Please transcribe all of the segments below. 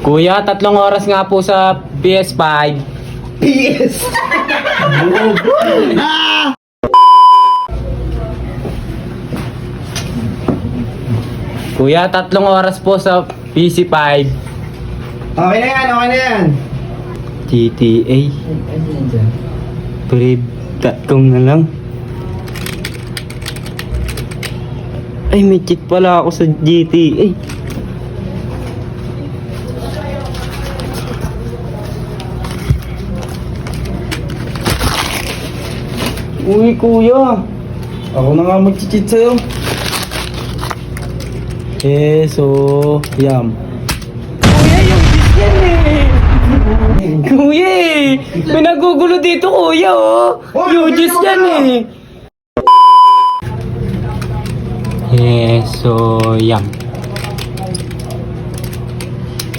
Kuya, 3 oras nga po sa PS5. PS! Kuya, 3 oras po sa PC5. Okay na yan, okay na yan. GTA. Pre, 3 na lang. Ay, may cheat pala ako sa GTA. Uy, kuya. Ako na nga mag-cheat sa'yo. Yam. Kuya, yung cheat yan eh. Kuya eh. May nagugulo dito, kuya oh. Yung cheat yan eh. Yam.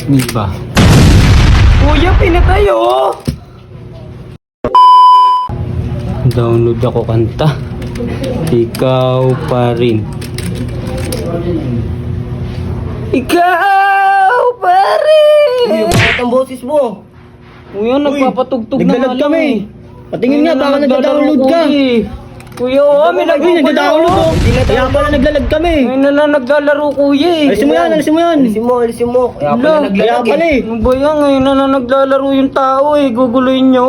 Diba? Kuya, pinatay oh. Download ako kanta. Ikaw pa rin. Ikaw pa rin. Uy, bakit ang boses mo? Kuya, nagpapatugtog na naglalag nga lang kami. eh. Patingin nga, Kuya, baka nagda-download ka. Kuya, oh, may nagda-download ko. Kaya pala naglalag kami. May naglalaro kuya eh. Alisin mo yan, alisin mo yan. Alisin mo. Kaya Wala. pala naglalag Kaya pala eh. Ano ba yan? Ngayon na naglalaro yung tao eh. Guguloyin nyo.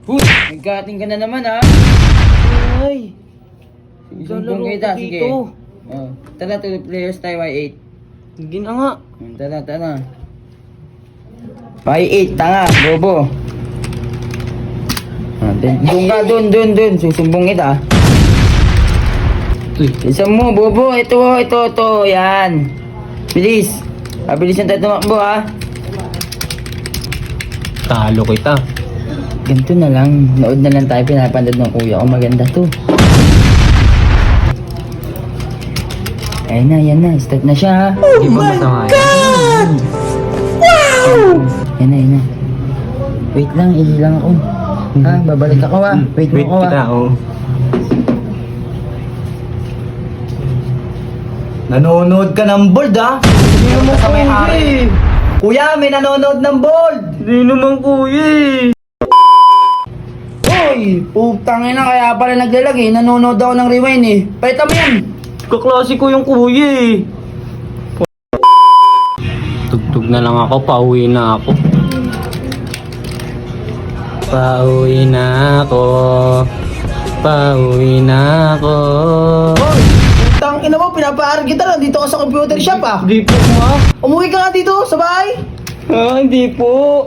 Nagkating ka na naman ha. Ay. Sumbong Naglalaro kita, ko sige. dito. Oh. Tara, 2 players tayo, Y8. Sige na nga. Tara. Y8, tanga, bobo. Doon ka, doon. Susumbong kita. Uy. Isa mo, bobo. Ito. Yan. Bilis. Bilis na tayo tumakbo ha. Talo kita. Ganito na lang. Nood na lang tayo. Pinapanood ng kuya ko. Maganda to. Ayan na. Start na siya ha. Di ba masama yan? Yan na. Wait lang, ihilang ako. Ha, babalik ako ha. Wait mo ako ha. kita oh. Nanonood ka ng bold ha? Hindi naman Sa may kuya hari. eh. Kuya, may nanonood ng bold. Hindi naman kuya eh. Uy, putang ina, kaya pala naglalag eh. Nanonood ako ng rewind eh. Palitan mo yan. Kaklase ko yung kuya eh. Tugtog na lang ako, pauwi na ako. Pauwi na ako. Hoy, putang ina mo, pinapaar kita lang dito ka sa computer shop ah. Hindi po ma. Umuwi ka nga dito sa bahay. Hindi po.